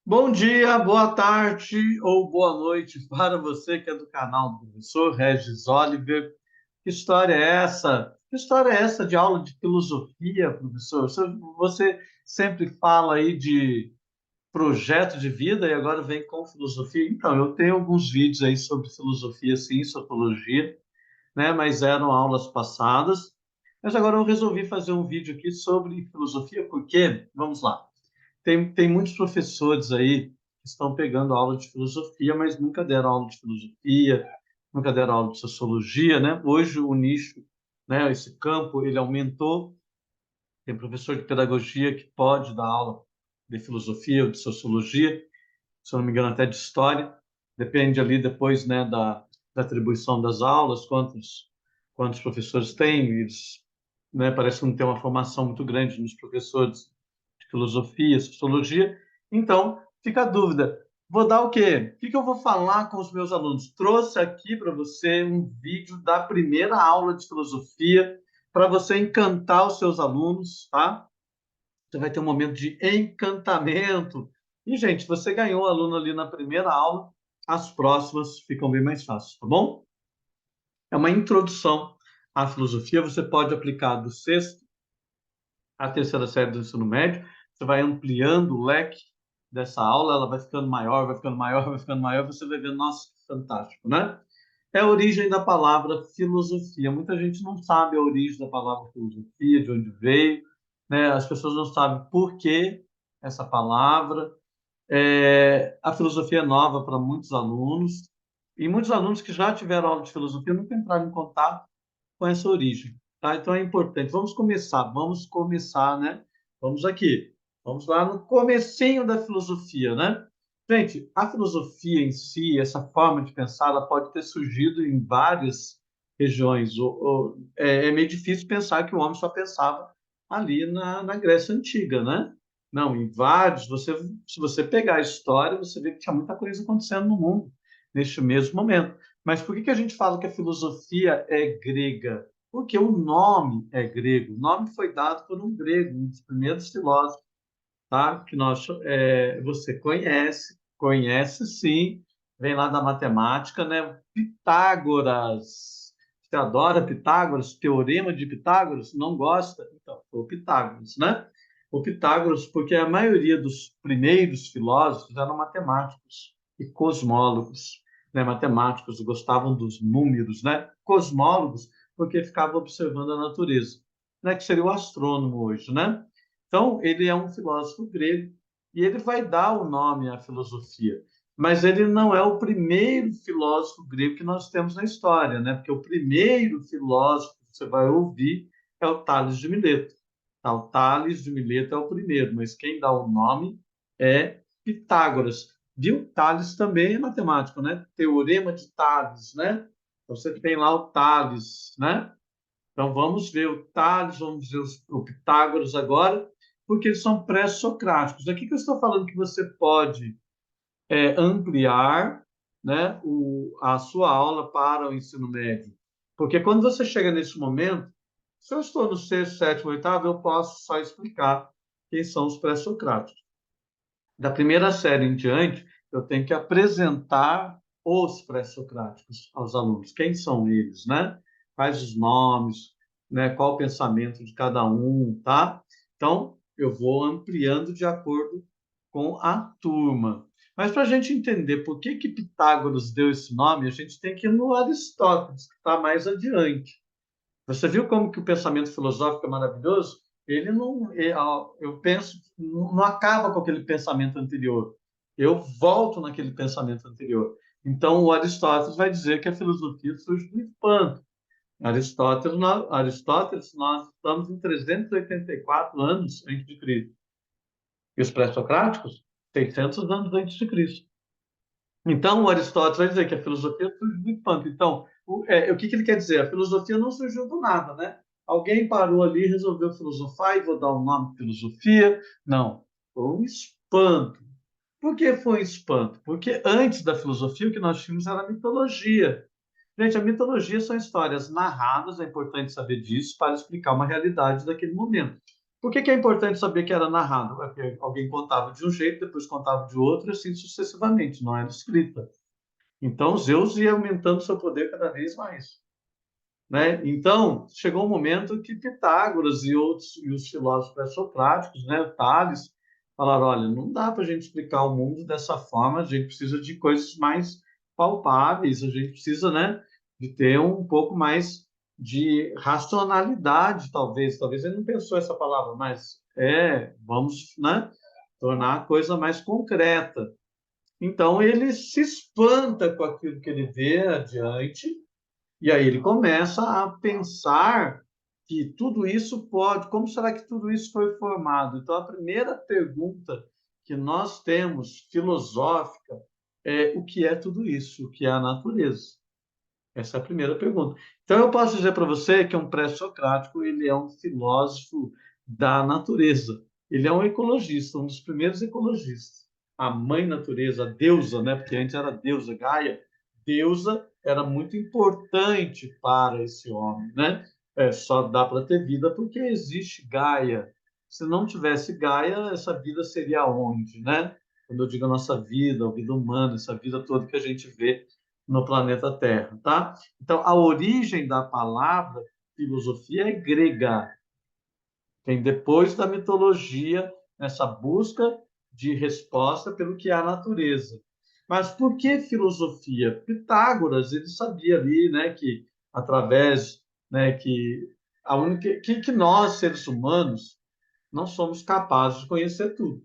Bom dia, boa tarde ou boa noite para você que é do canal do professor Regis Oliver. Que história é essa? Que história é essa de aula de filosofia, professor? Você sempre fala aí de projeto de vida e agora vem com filosofia. Então, eu tenho alguns vídeos aí sobre filosofia, sim, sociologia, né? Mas eram aulas passadas. Mas agora eu resolvi fazer um vídeo aqui sobre filosofia, porque, vamos lá. Tem muitos professores aí que estão pegando aula de filosofia, mas nunca deram aula de filosofia, nunca deram aula de sociologia, né? Hoje o nicho, né, esse campo, ele aumentou. Tem professor de pedagogia que pode dar aula de filosofia ou de sociologia, se eu não me engano até de história. Depende ali depois, né, da atribuição das aulas, quantos professores tem. Eles, né, parece que não tem uma formação muito grande nos professores de filosofia, sociologia. Então, fica a dúvida. Vou dar o quê? O que eu vou falar com os meus alunos? Trouxe aqui para você um vídeo da primeira aula de filosofia para você encantar os seus alunos, tá? Você vai ter um momento de encantamento. E, gente, você ganhou o aluno ali na primeira aula, as próximas ficam bem mais fáceis, tá bom? É uma introdução à filosofia, você pode aplicar do sexto à terceira série do ensino médio, você vai ampliando o leque dessa aula, ela vai ficando maior, vai ficando maior, vai ficando maior, você vai vendo, nossa, que fantástico, né? É a origem da palavra filosofia. Muita gente não sabe a origem da palavra filosofia, de onde veio, né? As pessoas não sabem por que essa palavra. A filosofia é nova para muitos alunos, e muitos alunos que já tiveram aula de filosofia nunca entraram em contato com essa origem, tá? Então é importante. Vamos começar, né? Vamos aqui. Vamos lá no comecinho da filosofia, né? Gente, a filosofia em si, essa forma de pensar, ela pode ter surgido em várias regiões. É meio difícil pensar que o homem só pensava ali na Grécia Antiga, né? Não, em vários. Se você pegar a história, você vê que tinha muita coisa acontecendo no mundo neste mesmo momento. Mas por que a gente fala que a filosofia é grega? Porque o nome é grego. O nome foi dado por um grego, um dos primeiros filósofos, tá? Que você conhece sim, vem lá da matemática, né? Pitágoras. Você adora Pitágoras? Teorema de Pitágoras? Não gosta? Então, foi o Pitágoras, né? O Pitágoras, porque a maioria dos primeiros filósofos eram matemáticos e cosmólogos, né? Matemáticos gostavam dos números, né? Cosmólogos, porque ficavam observando a natureza, né? Que seria o astrônomo hoje, né? Então, ele é um filósofo grego e ele vai dar o nome à filosofia. Mas ele não é o primeiro filósofo grego que nós temos na história, né? Porque o primeiro filósofo que você vai ouvir é o Tales de Mileto. Tá? O Tales de Mileto é o primeiro, mas quem dá o nome é Pitágoras. Viu? Tales também é matemático, né? Teorema de Tales, né? Então, você tem lá o Tales, né? Então vamos ver o Tales, vamos ver o Pitágoras agora, porque eles são pré-socráticos. Aqui que eu estou falando que você pode ampliar, né, a sua aula para o ensino médio. Porque quando você chega nesse momento, se eu estou no sexto, sétimo, oitavo, eu posso só explicar quem são os pré-socráticos. Da primeira série em diante, eu tenho que apresentar os pré-socráticos aos alunos. Quem são eles, né? Quais os nomes, né? Qual o pensamento de cada um, tá? Então, eu vou ampliando de acordo com a turma. Mas para a gente entender por que Pitágoras deu esse nome, a gente tem que ir no Aristóteles, que está mais adiante. Você viu como que o pensamento filosófico é maravilhoso? Ele não, eu penso, não acaba com aquele pensamento anterior. Eu volto naquele pensamento anterior. Então, o Aristóteles vai dizer que a filosofia surge do espanto. Aristóteles, nós estamos em 384 anos antes de Cristo. E os pré-socráticos, 600 anos antes de Cristo. Então, o Aristóteles vai dizer que a filosofia surge do espanto. Então, o que ele quer dizer? A filosofia não surgiu do nada, né? Alguém parou ali e resolveu filosofar e vou dar o nome de filosofia. Não, foi um espanto. Por que foi um espanto? Porque antes da filosofia, o que nós tínhamos era a mitologia. Gente, a mitologia são histórias narradas, é importante saber disso, para explicar uma realidade daquele momento. Por que que é importante saber que era narrado? É porque alguém contava de um jeito, depois contava de outro, e assim sucessivamente, não era escrita. Então, Zeus ia aumentando seu poder cada vez mais, né? Então, chegou um momento que Pitágoras e outros e os filósofos pré-socráticos, né, Tales, falaram: olha, não dá para a gente explicar o mundo dessa forma, a gente precisa de coisas mais palpáveis, a gente precisa, né, de ter um pouco mais de racionalidade, talvez. Talvez ele não pensou essa palavra, mas vamos, né, tornar a coisa mais concreta. Então, ele se espanta com aquilo que ele vê adiante e aí ele começa a pensar que tudo isso pode, como será que tudo isso foi formado? Então, a primeira pergunta que nós temos, filosófica, é o que é tudo isso? O que é a natureza? Essa é a primeira pergunta. Então, eu posso dizer para você que um pré-socrático, ele é um filósofo da natureza. Ele é um ecologista, um dos primeiros ecologistas. A mãe natureza, a deusa, né? Porque antes era deusa, Gaia. Deusa era muito importante para esse homem, né? Só dá para ter vida porque existe Gaia. Se não tivesse Gaia, essa vida seria onde, né? Quando eu digo a nossa vida, a vida humana, essa vida toda que a gente vê no planeta Terra, tá? Então, a origem da palavra filosofia é grega, vem depois da mitologia, nessa busca de resposta pelo que é a natureza. Mas por que filosofia? Pitágoras, ele sabia ali, né, que através, né, que a única que nós seres humanos não somos capazes de conhecer tudo,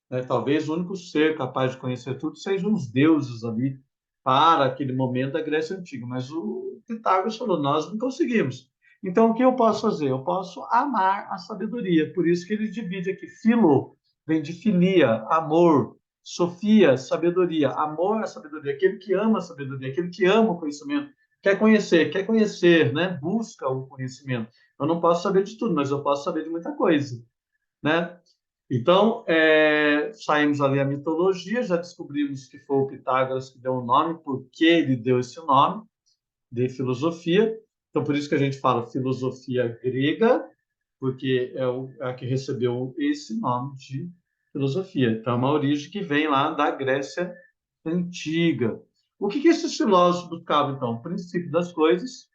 né? Talvez o único ser capaz de conhecer tudo sejam os deuses ali para aquele momento da Grécia Antiga. Mas o Pitágoras falou: nós não conseguimos. Então, o que eu posso fazer? Eu posso amar a sabedoria. Por isso que ele divide aqui. Filo vem de filia, amor. Sofia, sabedoria. Amor à sabedoria. Aquele que ama a sabedoria, aquele que ama o conhecimento. Quer conhecer, né? Busca o conhecimento. Eu não posso saber de tudo, mas eu posso saber de muita coisa, né? Então, saímos ali a mitologia, já descobrimos que foi o Pitágoras que deu o nome, por que ele deu esse nome de filosofia. Então, por isso que a gente fala filosofia grega, porque é a que recebeu esse nome de filosofia. Então, é uma origem que vem lá da Grécia Antiga. O que que esses filósofos buscavam, então? O princípio das coisas,